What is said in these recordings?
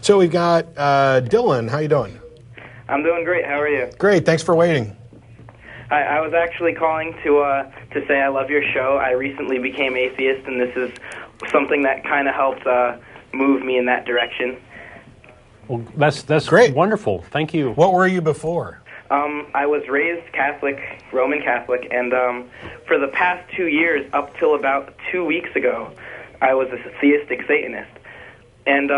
So we've got Dylan. How you doing? I'm doing great. How are you? Great. Thanks for waiting. I was actually calling to say I love your show. I recently became atheist, and this is something that kind of helped move me in that direction. Well, that's great. Wonderful. Thank you. What were you before? I was raised Catholic, Roman Catholic, and for the past 2 years, up till about 2 weeks ago, I was a theistic satanist. And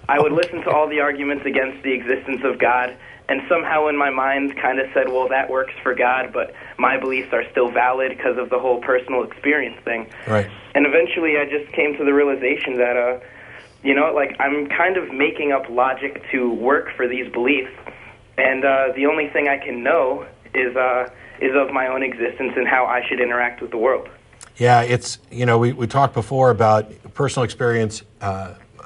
I would listen to all the arguments against the existence of God, and somehow in my mind kind of said, well, that works for God, but my beliefs are still valid because of the whole personal experience thing. Right. And eventually I just came to the realization that, I'm kind of making up logic to work for these beliefs, and the only thing I can know is of my own existence and how I should interact with the world. Yeah, it's, we talked before about personal experience.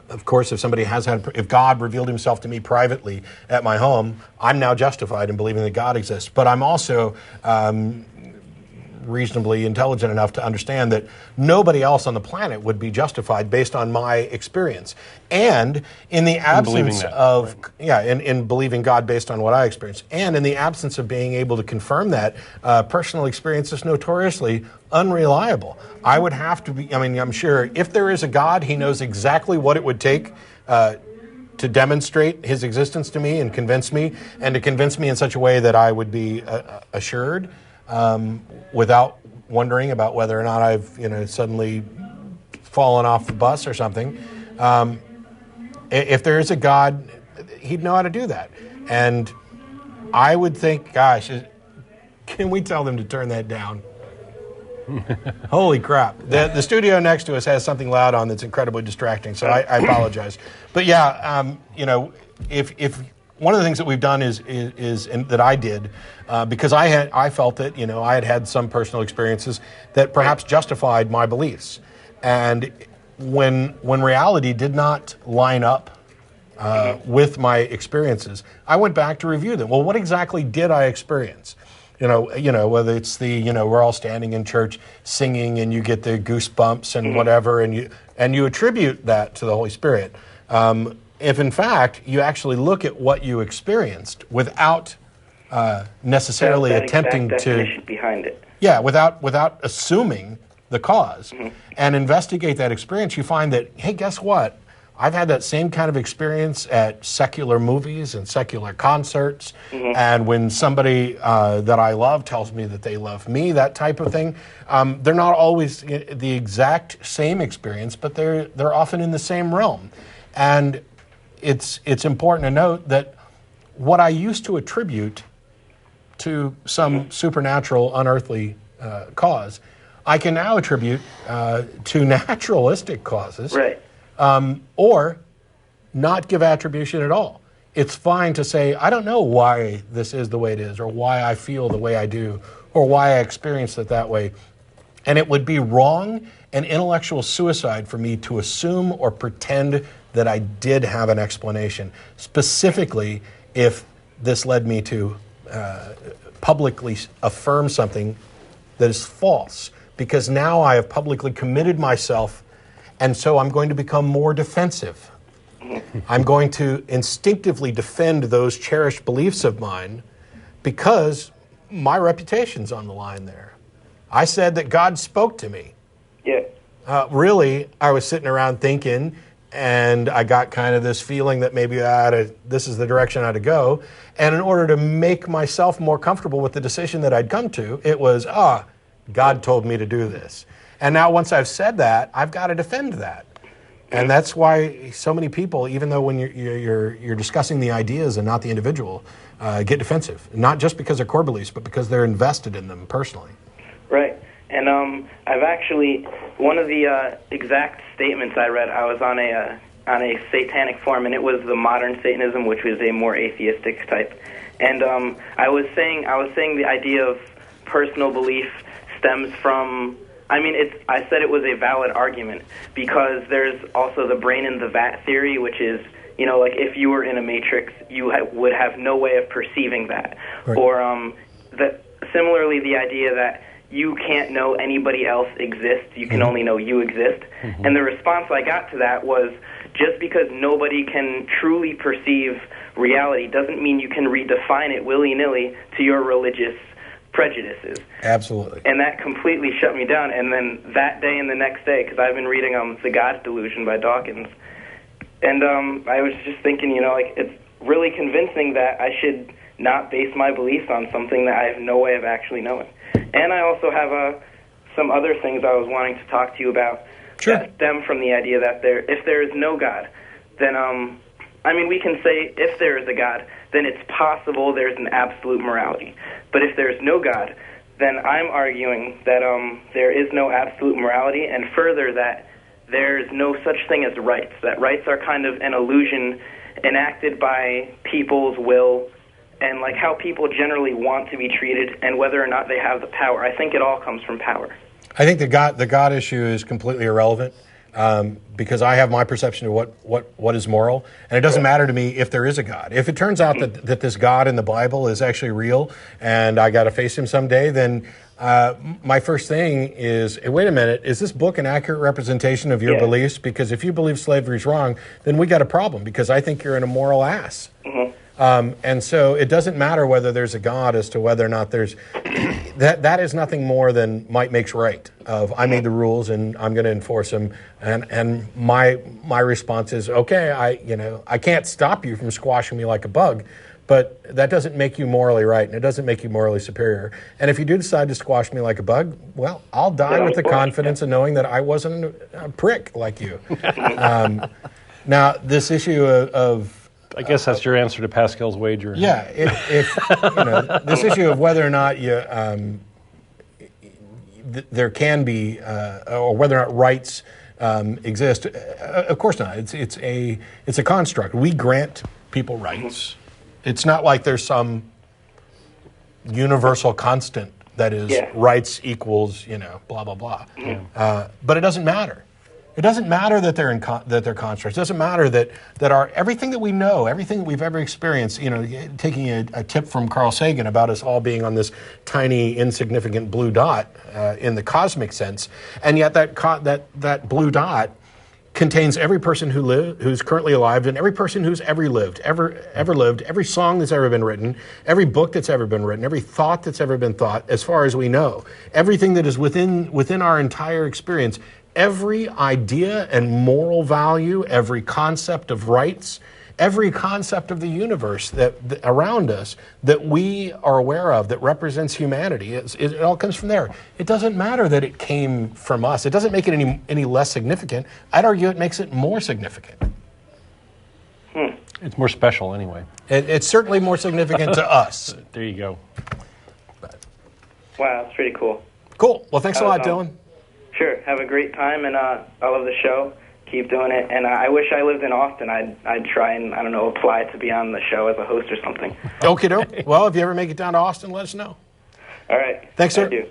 Of course, if God revealed himself to me privately at my home, I'm now justified in believing that God exists. But I'm also reasonably intelligent enough to understand that nobody else on the planet would be justified based on my experience. And in the absence of, in believing God based on what I experienced, and in the absence of being able to confirm that, personal experience is notoriously unreliable. I would have to be, I'm sure if there is a God, he knows exactly what it would take to demonstrate his existence to me and convince me, and to convince me in such a way that I would be assured without wondering about whether or not I've suddenly fallen off the bus or something. If there is a God, he'd know how to do that. And I would think, gosh, can we tell them to turn that down? Holy crap. The studio next to us has something loud on that's incredibly distracting, so I apologize. But yeah, if one of the things that we've done is and that I did, because I felt that I had some personal experiences that perhaps justified my beliefs, and when reality did not line up with my experiences, I went back to review them. Well, what exactly did I experience? Whether it's we're all standing in church singing and you get the goosebumps and whatever, and you attribute that to the Holy Spirit. If in fact you actually look at what you experienced without necessarily attempting to behind it. Yeah, without assuming the cause, and investigate that experience, you find that, hey, guess what? I've had that same kind of experience at secular movies and secular concerts, and when somebody that I love tells me that they love me, that type of thing, they're not always the exact same experience, but they're often in the same realm. And it's important to note that what I used to attribute to some supernatural, unearthly cause, I can now attribute to naturalistic causes. Right. Or not give attribution at all. It's fine to say, I don't know why this is the way it is, or why I feel the way I do, or why I experienced it that way. And it would be wrong and intellectual suicide for me to assume or pretend that I did have an explanation, specifically if this led me to publicly affirm something that is false, because now I have publicly committed myself. And so I'm going to become more defensive. I'm going to instinctively defend those cherished beliefs of mine because my reputation's on the line there. I said that God spoke to me. Yeah. Really, I was sitting around thinking, and I got kind of this feeling that maybe this is the direction I had to go. And in order to make myself more comfortable with the decision that I'd come to, it was, God told me to do this. And now once I've said that, I've got to defend that. And that's why so many people, even though when you're discussing the ideas and not the individual, get defensive. Not just because they're core beliefs, but because they're invested in them personally. Right. And I've actually, one of the exact statements I read, I was on a satanic forum, and it was the modern Satanism, which was a more atheistic type. And I was saying the idea of personal belief stems from, I said it was a valid argument because there's also the brain in the vat theory, which is, like if you were in a matrix, you would have no way of perceiving that. Right. Or similarly, the idea that you can't know anybody else exists, you can only know you exist. And the response I got to that was, just because nobody can truly perceive reality doesn't mean you can redefine it willy-nilly to your religious prejudices. Absolutely. And that completely shut me down. And then that day and the next day, because I've been reading The God Delusion by Dawkins, and I was just thinking, like, it's really convincing that I should not base my beliefs on something that I have no way of actually knowing. And I also have some other things I was wanting to talk to you about that stem from the idea that if there is no God, then, we can say if there is a God, then it's possible there's an absolute morality. But if there's no God, then I'm arguing that there is no absolute morality, and further that there's no such thing as rights, that rights are kind of an illusion enacted by people's will and like how people generally want to be treated and whether or not they have the power. I think it all comes from power. I think the God issue is completely irrelevant because I have my perception of what is moral, and it doesn't matter to me if there is a God. If it turns out that this God in the Bible is actually real and I got to face him someday, then my first thing is, hey, wait a minute, is this book an accurate representation of your beliefs? Because if you believe slavery is wrong, then we got a problem because I think you're an immoral ass. And so it doesn't matter whether there's a God as to whether or not there's that is nothing more than might makes right. Of I made the rules and I'm going to enforce them, and my response is okay. I can't stop you from squashing me like a bug, but that doesn't make you morally right, and it doesn't make you morally superior. And if you do decide to squash me like a bug, well, I'll die with the confidence of knowing that I wasn't a prick like you. Now, this issue of I guess that's your answer to Pascal's wager. Yeah, if this issue of whether or not you there can be or whether or not rights exist, of course not. It's a construct. We grant people rights. It's not like there's some universal constant that is rights equals blah blah blah. But it doesn't matter. It doesn't matter that they're constructs. It doesn't matter that everything that we know, everything that we've ever experienced. Taking a tip from Carl Sagan about us all being on this tiny, insignificant blue dot in the cosmic sense, and yet that blue dot contains every person who's currently alive and every person who's ever lived, every song that's ever been written, every book that's ever been written, every thought that's ever been thought, as far as we know, everything that is within our entire experience. Every idea and moral value, every concept of rights, every concept of the universe that around us that we are aware of that represents humanity, it all comes from there. It doesn't matter that it came from us. It doesn't make it any less significant. I'd argue it makes it more significant. It's more special anyway. It's certainly more significant to us. There you go. Wow, that's pretty cool. Cool. Well, thanks a lot, Dylan. Sure. Have a great time, and I love the show. Keep doing it. And I wish I lived in Austin. I'd try and, apply to be on the show as a host or something. Okie doke. Well, if you ever make it down to Austin, let us know. All right. Thanks, sir. Thank you.